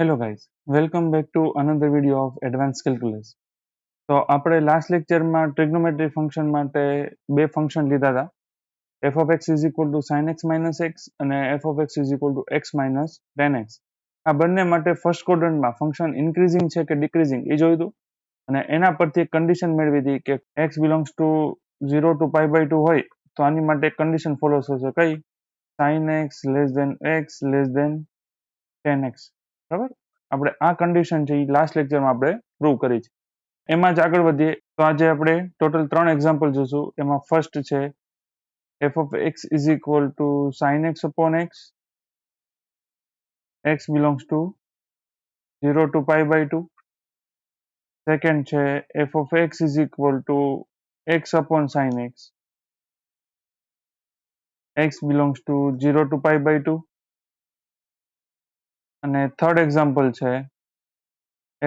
Hello guys, welcome back to another video off advance calculus. તો આપણે last લેક્ચરમાં ટ્રિગ્નોમેટ્રી function માટે બે ફંક્શન લીધા હતા, f of x is equal to sine x minus x અને f of x is equal to x minus ten x. આ બંને માટે ફર્સ્ટ ક્વોડ્રન્ટમાં ફંક્શન ઇન્ક્રીઝિંગ છે કે ડિક્રીઝિંગ એ જોયું હતું, અને એના પરથી એક કન્ડિશન મેળવી હતી કે x belongs to 0 to pi by 2 હોય તો આની માટે એક કન્ડિશન ફોલો થશે, કઈ? Sine x less than x less than ten x. બરાબર, આપણે આ કન્ડિશન છે એ લાસ્ટ લેક્ચરમાં આપણે પ્રૂવ કરી છે. એમાં જ આગળ વધીએ તો આજે આપણે ટોટલ 3 એક્ઝામ્પલ જોશું. એમાં ફર્સ્ટ છે f of x is equal to sine x upon x, x belongs to 0 to pi by 2. Second છે f of x is equal to x upon sine x, x belongs to 0 to pi by 2. અને third example છે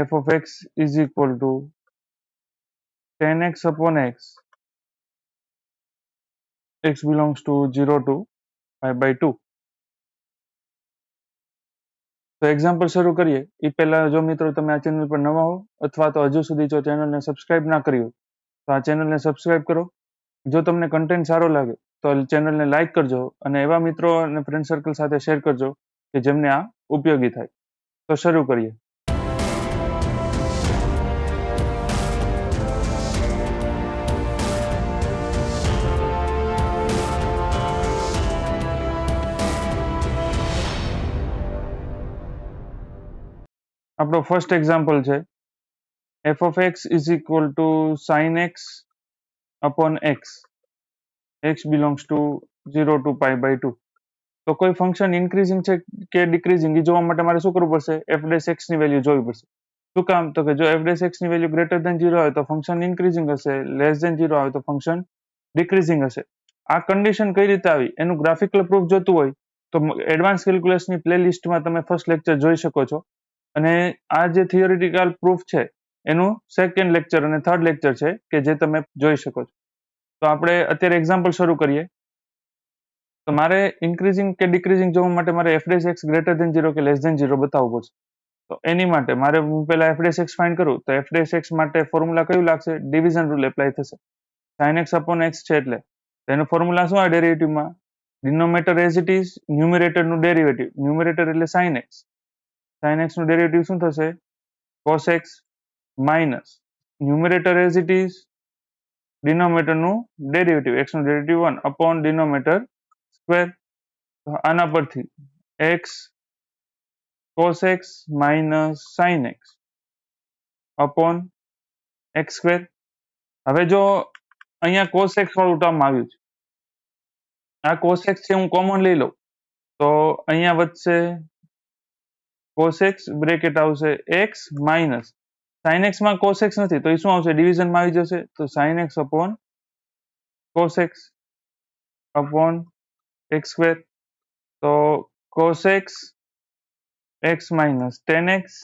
f of x is equal to 10x upon x, x belongs to 0 to pi by 2. તો example શરૂ કરીએ એ પહેલા જો મિત્રો તમે આ ચેનલ પર નવા હો અથવા તો હજુ સુધી જો ચેનલને સબસ્ક્રાઇબ ના કરી હોય તો આ ચેનલને સબસ્ક્રાઇબ કરો. જો તમને કન્ટેન્ટ સારો લાગે તો ચેનલને લાઇક કરજો અને એવા મિત્રો અને ફ્રેન્ડ સર્કલ સાથે શેર કરજો કે જેમને આ ઉપયોગી થાય. તો શરૂ કરીએ. આપણો ફર્સ્ટ એક્ઝામ્પલ છે f of x is equal to sine x upon x, x belongs to 0 to pi by 2. તો કોઈ ફંક્શન ઇન્ક્રીઝિંગ છે કે ડિક્રીઝિંગ એ જોવા માટે મારે શું કરવું પડશે? એફ ડેશ એક્સ ની વેલ્યુ જોવી પડશે. શું કામ? તો કે જો એફ ડેશ એક્સ ની વેલ્યુ ગ્રેટર દેન 0 હોય તો ફંક્શન ઇન્ક્રીઝિંગ હશે, લેસ દેન 0 આવે તો ફંક્શન ડિક્રીઝિંગ હશે. આ કન્ડિશન કઈ રીતે આવી એનું ગ્રાફિકલ પ્રૂફ જોતું હોય તો એડવાન્સ કેલ્ક્યુલસની પ્લેલિસ્ટમાં તમે ફર્સ્ટ લેક્ચર જોઈ શકો છો. અને આ જે થિયોરિટિકલ પ્રૂફ છે એનું સેકન્ડ લેક્ચર અને થર્ડ લેક્ચર છે કે જે તમે જોઈ શકો છો. તો આપણે અત્યારે એક્ઝામ્પલ શરૂ કરીએ. તો મારે ઇન્ક્રીઝિંગ કે ડિક્રીઝિંગ જોવા માટે મારે F dash x greater than 0 કે લેસ દેન 0 બતાવવું પડશે. તો એની માટે મારે હું પહેલા એફ ડેશ એક્સ ફાઇન્ડ કરું તો એફ ડેશ એક્સ માટે ફોર્મ્યુલા કયું લાગશે? ડિવિઝન રૂલ એપ્લાય થશે. સાઇન એક્સ અપોન એક્સ છે એટલે એનું ફોર્મ્યુલા શું આવે ડેરિવેટિવમાં? ડિનોમિનેટર એઝ ઇટ ઇઝ, ન્યુમિરેટરનું ડેરિવેટિવ. ન્યુમિરેટર એટલે સાઇન એક્સ, સાઇન એક્સ નું ડેરિવેટિવ શું થશે? Cos x minus numerator as it is, denominator નું ડેરિવેટિવ એક્સ નું ડેરિવેટિવ 1 અપોન ડિનોમિનેટર સ્ક્વેર. આના પરથી x cos x minus sine x upon x square. હવે જો અહીંયા કોસ એક્સ વાળું ટર્મ આવ્યું છે, આ કોસ એક્સ છે હું કોમન લઈ લઉં તો અહીંયા વધશે cos x બ્રેકેટ આવશે x માઇનસ sin x માં cos x નથી તો એ શું આવશે? ડિવિઝનમાં આવી જશે તો sin x upon cos x upon x square. તો cos x x minus 10x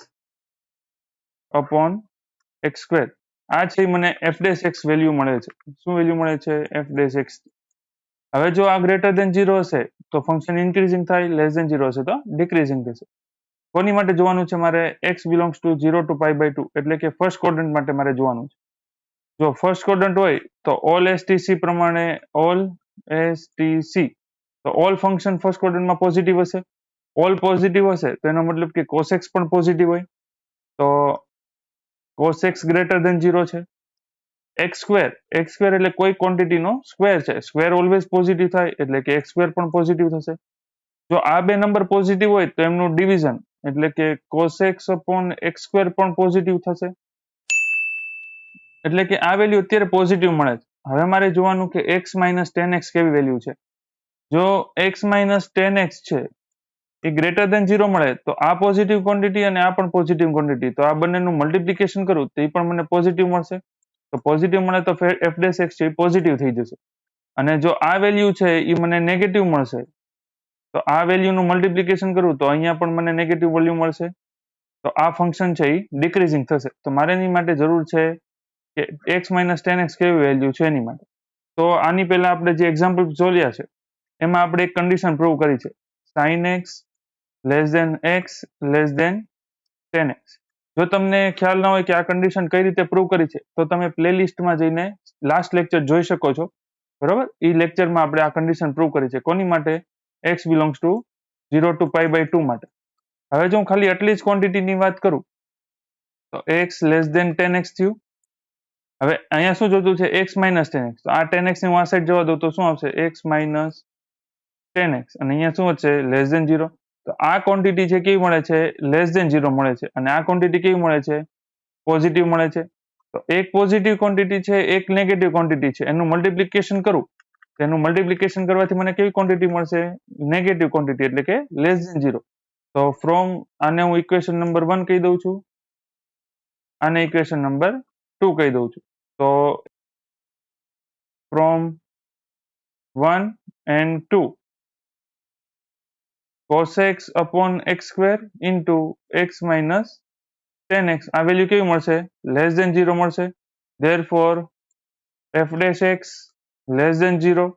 upon x square. આ છે મને f ડેશ x વેલ્યુ મળે છે. શું વેલ્યુ મળે છે? f dash x. હવે જો આ ગ્રેટર દેન 0 હશે તો ફંક્શન ઇન્ક્રીઝિંગ થાય, લેસ દેન 0 હશે તો ડિક્રીઝિંગ થશે. કોની માટે જોવાનું છે મારે? x belongs to 0 to pi by 2 એટલે કે ફર્સ્ટ ક્વોડ્રન્ટ માટે મારે જોવાનું છે. જો ફર્સ્ટ ક્વોડ્રન્ટ હોય તો ઓલ એસટીસી પ્રમાણે ઓલ એસટીસી તો ઓલ ફંક્શન ફર્સ્ટ ક્વોડ્રન્ટમાં પોઝિટિવ હશે. ઓલ પોઝિટિવ હશે તો એનો મતલબ કે cos x પણ પોઝિટિવ હોય. તો cos x ગ્રેટર દેન 0 છે. x સ્ક્વેર એટલે કોઈ ક્વોન્ટિટીનો સ્ક્વેર છે, સ્ક્વેર ઓલવેઝ પોઝિટિવ થાય એટલે કે x સ્ક્વેર પણ પોઝિટિવ થશે. જો આ બે નંબર પોઝિટિવ હોય તો એમનું ડિવિઝન એટલે કે cos x upon x square પણ પોઝિટિવ થશે. એટલે કે આ વેલ્યુ અત્યારે પોઝિટિવ મળે છે. હવે મારે જોવાનું કે x માઇનસ 10x કેવી વેલ્યુ છે. જો x માઇનસ 10x છે એ ગ્રેટર દેન 0 મળે તો આ પોઝિટિવ ક્વોન્ટિટી અને આ પણ પોઝિટિવ ક્વોન્ટિટી, તો આ બંનેનું મલ્ટિપ્લિકેશન કરું તો એ પણ મને પોઝિટિવ મળશે. તો પોઝિટિવ મળે તો f ડેશ x છે એ પોઝિટિવ થઈ જશે. અને જો આ વેલ્યુ છે એ મને નેગેટિવ મળશે તો આ વેલ્યુનું મલ્ટિપ્લિકેશન કરું તો અહીંયા પણ મને નેગેટિવ વેલ્યુ મળશે. તો આ ફંક્શન છે એ ડિક્રીઝિંગ થશે. તો મારે એની માટે જરૂર છે કે x માઇનસ 10x કેવી વેલ્યુ છે એની માટે. તો આની પહેલા આપણે જે એક્ઝામ્પલ જોયા છે એમાં આપણે એક કન્ડિશન પ્રૂવ કરી છે, sine x less than x less than 10x. જો તમને ખ્યાલ ના હોય કે આ કન્ડિશન કઈ રીતે પ્રૂવ કરી છે તો તમે પ્લેલિસ્ટમાં જઈને લાસ્ટ લેક્ચર જોઈ શકો છો, બરોબર. એ લેક્ચરમાં આપણે આ કન્ડિશન પ્રૂવ કરી છે. કોની માટે? x belongs to 0 to pi by 2 માટે. હવે જો હું ખાલી આટલી જ ક્વોન્ટિટીની વાત કરું તો x લેસ દેન 10x થયું. હવે અહીંયા શું જોતું છે? x minus 10x. તો આ 10x ને હું આ સાઈડ જવા દઉં તો શું આવશે? x minus 10x. અને અહીંયા શું વધશે? Less than 0. તો આ ક્વોન્ટિટી છે કેવી મળે છે? લેસ દેન 0 મળે છે. અને આ ક્વોન્ટિટી કેવી મળે છે? પોઝિટિવ મળે છે. તો એક પોઝિટિવ ક્વોન્ટિટી છે, એક નેગેટિવ ક્વોન્ટિટી છે, એનું મલ્ટિપ્લિકેશન કરું એનું મલ્ટિપ્લિકેશન કરવાથી મને કેવી ક્વોન્ટિટી મળશે? નેગેટિવ ક્વોન્ટિટી, એટલે કે લેસ દેન 0. તો ફ્રોમ આને હું ઇક્વેશન નંબર 1 કહી દઉં છું, આને ઇક્વેશન નંબર 2 કહી દઉં છું. તો from 1 and 2 cos x upon x square into x minus 10x. આ વેલ્યુ કેવી મળશે? લેસ દેન 0 મળશે. therefore f dash x less than 0.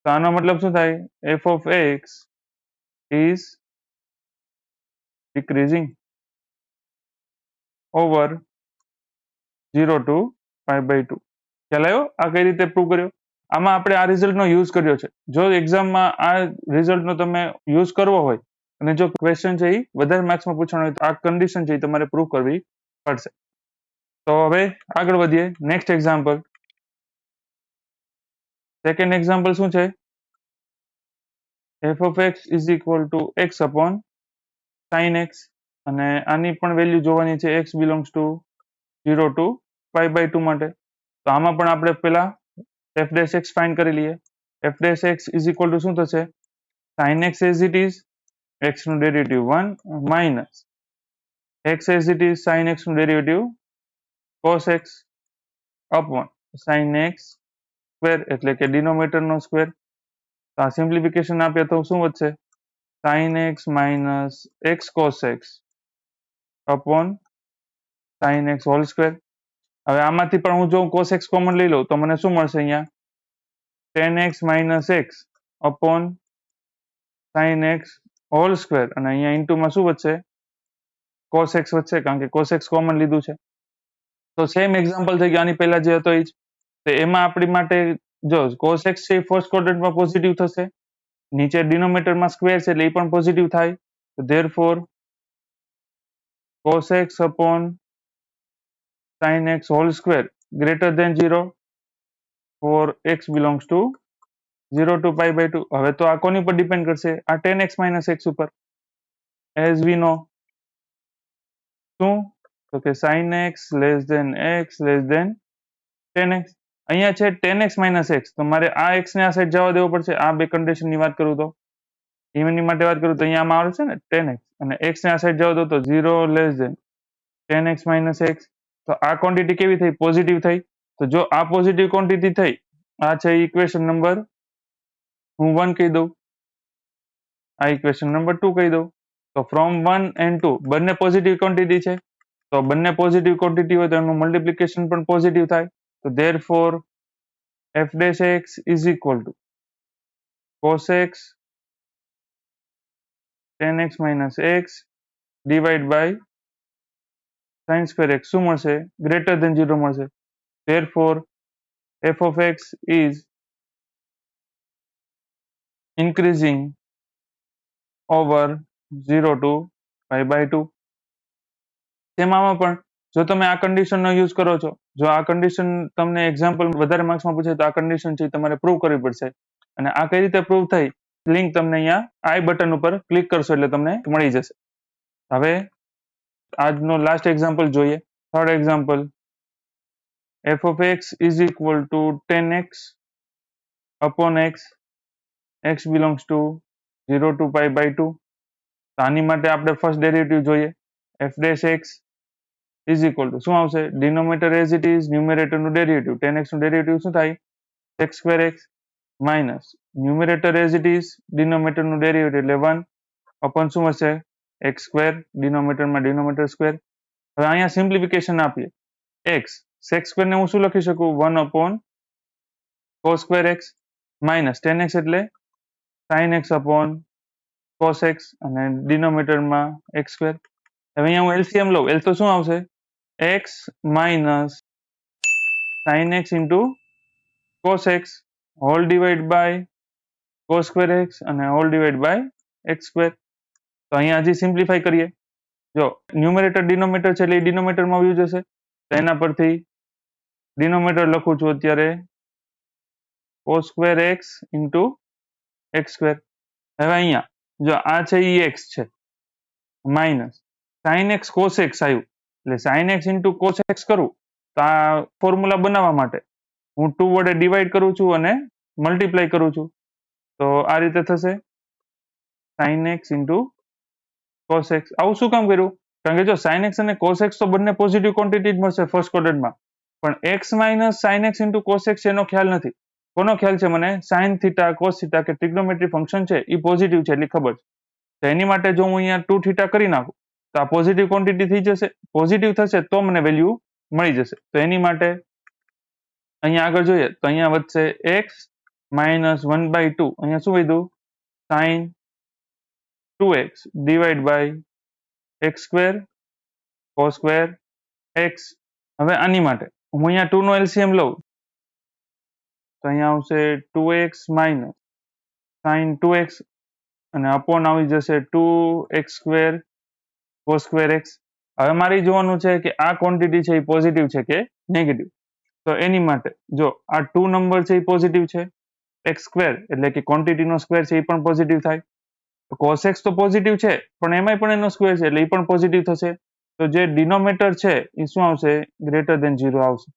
તો આનો મતલબ શું થાય? f of x is decreasing over 0 to pi by 2. ખ્યાલ આવ્યો? આ કઈ રીતે પ્રૂવ કર્યો? આમાં આપણે આ રિઝલ્ટનો યુઝ કર્યો છે. જો એક્ઝામમાં આ રિઝલ્ટનો તમે યુઝ કરવો હોય અને જો ક્વેશ્ચન છે એ વધારે માર્ક્સમાં પૂછવાનો હોય તો આ કન્ડિશન છે એ તમારે પ્રૂવ કરવી પડશે. તો હવે આગળ વધીએ. Next example. સેકન્ડ એક્ઝામ્પલ શું છે? f of x is equal to x upon sin x. અને આની પણ વેલ્યુ જોવાની છે x belongs to 0 to pi by 2 માટે. તો આમાં પણ આપણે પેલા f dash x ફાઇન્ડ કરી લઈએ. f dash x is equal to શું થશે? sin x as it is, x નું derivative 1 minus x as it is sin x નું derivative cos x upon sin x square, એટલે કે denominator નો square. તો આ સિમ્પ્લિફિકેશન આપીએ તો શું વધશે? sin x minus x cos x upon sin x whole square. હવે આમાંથી પણ હું જો cos x કોમન લઈ લઉં તો મને શું મળશે? અહીંયા 10x minus x upon sin x whole square. અને અહીંયા ઇન્ટુમાં શું વધશે? cos x વધશે, કારણ કે cos x કોમન લીધું છે. તો સેમ એક્ઝામ્પલ થઈ ગયું આની પહેલા જે હતો એ જ. તો એમાં આપણી માટે જો cos x છે એ ફર્સ્ટ ક્વોડ્રન્ટમાં પોઝિટિવ થશે, નીચે ડિનોમિનેટરમાં સ્ક્વેર છે એટલે એ પણ પોઝિટિવ થાય. તો therefore cos x upon sin x whole square greater than 0 for x belongs to 0 to pi by 2. હવે તો આ કોની પર ડિપેન્ડ કરશે? આ 10x minus x ઉપર. as we know શું? તો કે sin x less than x less than 10x. અહીંયા છે 10x minus x, તો મારે આ x ને આ સાઈડ જવા દેવો પડશે. આ બે કન્ડિશન ની વાત કરું તો એની માટે વાત કરું તો અહીંયા આમાં આવે છે ને 10x, અને x ને આ સાઈડ જવા દો તો 0 less than 10x minus x. તો આ ક્વોન્ટિટી કેવી થઈ? પોઝિટિવ થઈ. તો જો આ પોઝિટિવ ક્વોન્ટિટી થઈ, આ છે ઇક્વેશન નંબર હું 1 કહી દઉં, આ ઇક્વેશન નંબર 2 કહી દઉં. તો ફ્રોમ 1 and 2 બંને પોઝિટિવ ક્વોન્ટિટી છે. તો બંને પોઝિટિવ ક્વોન્ટિટી હોય તો એનું મલ્ટિપ્લિકેશન પણ પોઝિટિવ થાય. તો therefore f dash x is equal to cos x 10x minus x divided by sin square x શું મળશે? ગ્રેટર ધેન 0 મળશે. therefore f of x is increasing over 0 to pi by 2. તેમાં પણ જો તમે આ કન્ડિશનનો યુઝ કરો છો, જો આ કન્ડિશન તમને એક્ઝામ્પલ વધારે માર્ક્સમાં પૂછે તો આ કન્ડિશન છે તમારે પ્રૂવ કરવી પડશે. અને આ કઈ રીતે પ્રૂવ થઈ? લિંક તમને અહીંયા આઈ બટન ઉપર ક્લિક કરશો એટલે તમને મળી જશે. હવે આજનો લાસ્ટ એક્ઝામ્પલ જોઈએ. Third example. f of x is equal to 10x upon x, x belongs to 0 to pi by 2. તો આની માટે આપણે ફર્સ્ટ ડેરિવેટિવ જોઈએ. f dash x is equal to શું આવશે? Denominator as it is, numerator નું derivative 10x નું derivative શું થાય? sec square x minus numerator as it is, denominator નું ડેરિવેટિવ એટલે 1 અપોન શું હશે? x સ્ક્વેર, ડિનોમિનેટરમાં ડિનોમિનેટર સ્ક્વેર. હવે અહીંયા સિમ્પ્લિફિકેશન આપીએ. x sec સ્ક્વેર ને હું શું લખી શકું? 1 upon cos square x minus 10x એટલે sin x upon cos x, અને ડિનોમિનેટરમાં x સ્ક્વેર. હવે અહીંયા હું એલસીએમ લઉં, એલ તો શું આવશે, x minus sine x into cos x whole divide by cos square x અને whole divide by x square. તો અહીંયા હજી સિમ્પ્લિફાય કરીએ. જો ન્યુમેરેટર ડિનોમિનેટર છે એટલે એ ડિનોમિનેટરમાં આવી જશે, તો એના પરથી ડિનોમિનેટર લખું છું અત્યારે cos square x into x square. હવે અહીંયા જો આ છે એ એક્સ છે minus sine x cos x આવ્યું, એટલે sine x into cos x કરું તો આ ફોર્મ્યુલા બનાવવા માટે હું 2 વડે ડિવાઈડ કરું છું અને મલ્ટીપ્લાય કરું છું. તો આ રીતે થશે sine x into cos x. આવું શું કામ કર્યું? કારણ કે જો સાઇન એક્સ અને કોસ એક્સ તો બંને પોઝિટિવ ક્વોન્ટિટી જ મળશે ફર્સ્ટ ક્વોડ્રન્ટમાં, પણ x minus sine x into cos x એનો ખ્યાલ નથી. કોનો ખ્યાલ છે મને? સાઇન થીટા કોસ થીટા કે ટ્રિગ્નોમેટ્રી ફંક્શન છે એ પોઝિટિવ છે એટલી ખબર છે. તો એની માટે જો હું અહીંયા 2 થીટા કરી નાખું તો આ પોઝિટિવ ક્વોન્ટિટી થઈ જશે, પોઝિટિવ થશે તો મને વેલ્યુ મળી જશે. તો એની માટે અહીંયા આગળ જોઈએ તો અહીંયા વધશે એક્સ માઇનસ 1/2, અહીંયા શું વધ્યું સાઇન 2x divide by x square cos square x. હવે આની માટે હું અહીંયા 2 નો એલસીએમ લઉં તો અહીંયા આવશે 2x માઇનસ સાઇન 2x અને અપોન આવી જશે 2x square cos square x. હવે મારે જોવાનું છે કે આ ક્વોન્ટિટી છે એ પોઝિટિવ છે કે નેગેટિવ. તો એની માટે જો આ 2 નંબર છે એ પોઝિટિવ છે, એક્સ સ્ક્વેર એટલે કે ક્વોન્ટિટીનો સ્ક્વેર છે એ પણ પોઝિટિવ થાય, તો કોસ એક્સ તો પોઝિટિવ છે પણ એમાંય પણ એનો સ્ક્વેર છે એટલે એ પણ પોઝિટિવ થશે. તો જે ડિનોમિનેટર છે એ શું આવશે? ગ્રેટર ધેન 0 આવશે.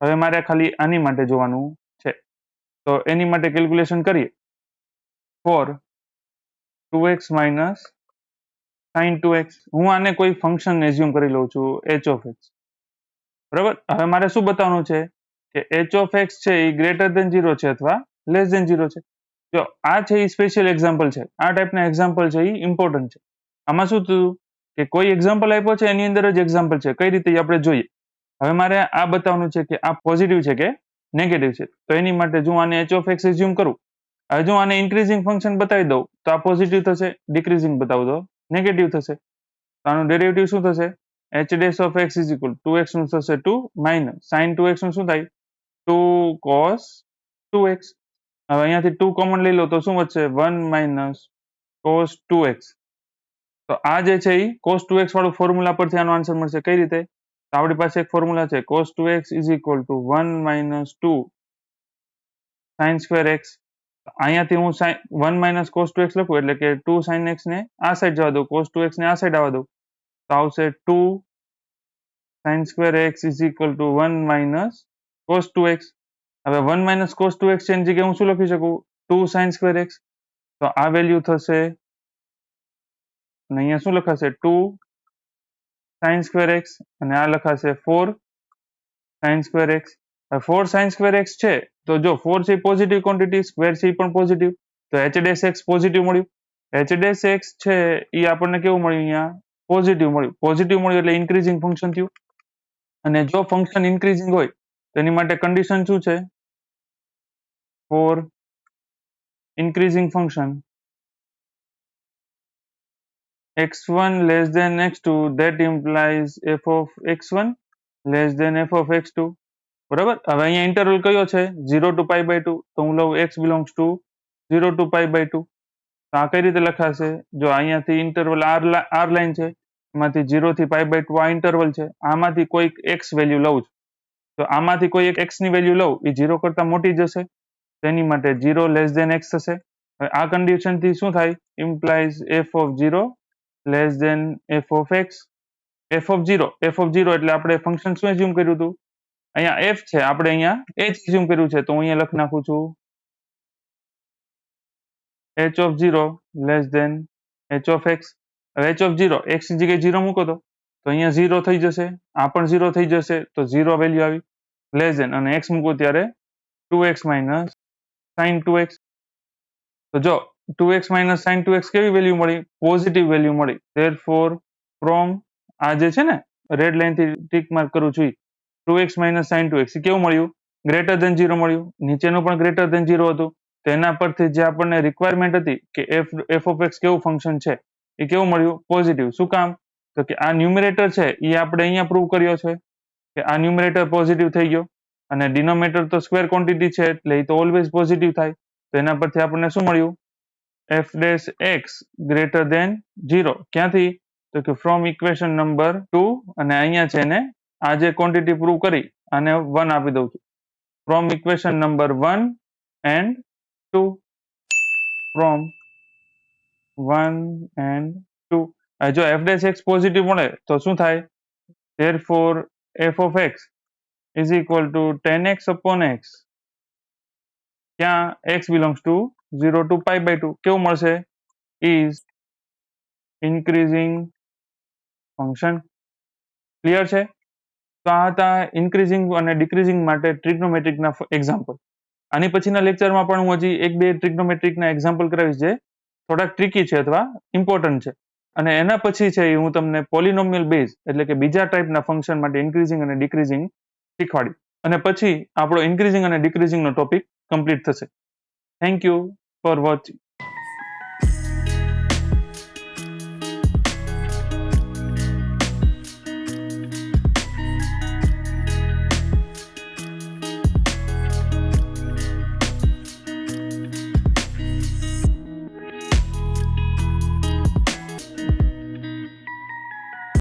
હવે મારે ખાલી આની માટે જોવાનું છે, તો એની માટે કેલ્ક્યુલેશન કરીએ. Four 2x minus sign 2x, હું આને કોઈ ફંક્શન એઝ્યુમ કરી લઉં છું h ઓફ x, બરાબર. હવે મારે શું બતાવવાનું છે કે h ઓફ x છે એ ગ્રેટર ધેન 0 છે અથવા લેસ ધેન 0 છે. જો આ છે એ સ્પેશિયલ એક્ઝામ્પલ છે, આ ટાઈપના એક્ઝામ્પલ છે એ ઇમ્પોર્ટન્ટ છે. આમાં શું થયું કે કોઈ એક્ઝામ્પલ આપ્યો છે એની અંદર જ એક્ઝામ્પલ છે, કઈ રીતે આપણે જોઈએ. હવે મારે આ બતાવવાનું છે કે આ પોઝિટિવ છે કે નેગેટિવ છે. તો એની માટે જો આને h ઓફ x એઝ્યુમ કરું, હવે જો આને ઇન્ક્રીઝિંગ ફંક્શન બતાવી દઉં તો આ પોઝિટિવ થશે, ડિક્રીઝિંગ બતાવું તો નેગેટિવ થશે. તો આનું ડેરિવેટિવ શું થશે? h dash of x is equal 2x નું થશે 2 માઇનસ સાઇન 2x નું શું થાય 2 cos 2x. હવે અહીંયાથી 2 કોમન લઈ લો તો શું વધશે 1 માઇનસ cos 2x. તો આ જે છે એ cos 2x વાળું ફોર્મ્યુલા પરથી આનો આન્સર મળશે. કઈ રીતે? તો આપણી પાસે એક ફોર્મ્યુલા છે cos 2x is equal two 1 minus 2 sine square x. અહીંયાથી હું 1 માઇનસ cos 2x લખું એટલે કે 2 sin x ને આ સાઈડ જવા દઉં, cos 2x ને આ સાઈડ આવવા દઉં, તો આવશે 2 sin square x is equal two 1 minus cos 2x. હવે 1 માઇનસ cos 2x છે એની જગ્યાએ હું શું લખી શકું 2 sin સ્ક્વેર x. તો આ વેલ્યુ થશે અને અહીંયા શું લખાશે 2 sin સ્ક્વેર x અને આ લખાશે 4 sin square x. 4 sin square x છે તો જો 4 છે પોઝિટિવ ક્વોન્ટિટી, સ્ક્વેર છે એ પણ પોઝિટિવ, તો h ડેશ x પોઝિટિવ મળ્યું. h ડેશ x છે એ આપણને કેવું મળ્યું? અહીંયા પોઝિટિવ મળ્યું. પોઝિટિવ મળ્યું એટલે ઇન્ક્રીઝિંગ ફંક્શન થયું. અને જો ફંક્શન ઇન્ક્રીઝિંગ હોય તો એની માટે કન્ડિશન શું છે? For increasing function x1 less than x2 that implies f of x1 less than f of x2, બરાબર. હવે અહીંયા ઇન્ટરવલ કયો છે 0 to pi by 2, તો હું લઉં x belongs to 0 to pi by 2. તો આ કઈ રીતે લખાશે? જો અહીંયાથી ઇન્ટરવલ r લાઈન છે એમાંથી 0 થી pi by 2 આ ઇન્ટરવલ છે, આમાંથી કોઈક x વેલ્યુ લઉં છું, તો આમાંથી કોઈ એક x ની વેલ્યુ લઉં એ 0 કરતા મોટી જશે, તેની માટે 0 લેસ ધેન x થશે. હવે આ કન્ડિશન થી શું થાય? Implies f of 0 less than f of x. f of 0 એટલે આપણે ફંક્શન શું એઝ્યુમ કર્યું હતું? અહીંયા f છે, આપણે અહીંયા h એઝ્યુમ કર્યું છે, તો હું અહીંયા લખી નાખું છું h of 0 less than h of x. હવે h of 0 x ની જગ્યાએ 0 મૂકો તો અહીંયા 0 થઈ જશે, આ પણ 0 થઈ જશે, તો 0 વેલ્યુ આવી લેસ ધેન, અને x મૂકો ત્યારે 2x માઇનસ સાઇન 2x. તો જો 2x માઇનસ સાઇન 2x કેવી વેલ્યુ મળી? પોઝિટિવ વેલ્યુ મળી. ધેરફોર ફ્રોમ આ જે છે ને રેડ લાઈન થી ટીક માર્ક કરું છું 2x માઇનસ સાઇન 2x એ કેવું મળ્યું? ગ્રેટર ધેન 0 મળ્યું. નીચેનું પણ ગ્રેટર ધેન 0 હતું, તો એના પરથી જે આપણને રિક્વાયરમેન્ટ હતી કે f of x કેવું ફંક્શન છે એ કેવું મળ્યું? પોઝિટિવ. શું કામ? તો કે આ ન્યુમરેટર છે એ આપણે અહીંયા પ્રૂવ કર્યો છે કે આ ન્યુમરેટર પોઝિટિવ થઈ ગયો અને ડિનોમિનેટર તો સ્ક્વેર ક્વોન્ટિટી છે એટલે એ તો ઓલવેઝ પોઝિટિવ થાય તો એના પરથી આપણને શું મળ્યું F dash x greater than 0 ક્યાંથી તો કે ફ્રોમ ઇક્વેશન નંબર 2 અને અહીંયા છે ને આ જે ક્વોન્ટિટી પ્રૂવ કરી આને 1 આપી દઉં છું from equation number 1 and 2 from 1 and 2 જો એફ ડેશ એક્સ પોઝિટિવ મળે તો શું થાય therefore f of x is equal to 10x upon x ક્યાં x belongs to 0 to pi by 2 કેવું મળશે is increasing function ક્લિયર છે તો આ હતા ઇન્ક્રીઝિંગ અને ડિક્રીઝિંગ માટે ટ્રિગ્નોમેટ્રિકના એક્ઝામ્પલ આની પછીના લેક્ચરમાં પણ હું હજી એક બે ટ્રિગ્નોમેટ્રિકના એક્ઝામ્પલ કરાવીશ જે થોડાક ટ્રિકી છે અથવા ઇમ્પોર્ટન્ટ છે અને એના પછી છે એ હું તમને પોલિનોમિયલ બેઝ એટલે કે બીજા ટાઈપના ફંક્શન માટે ઇન્ક્રીઝિંગ અને ડિક્રીઝિંગ શીખવાડી અને પછી આપણો ઇન્ક્રીઝિંગ અને ડિક્રીઝિંગનો ટોપિક કમ્પ્લીટ થશે થેન્ક યુ ફોર વોચિંગ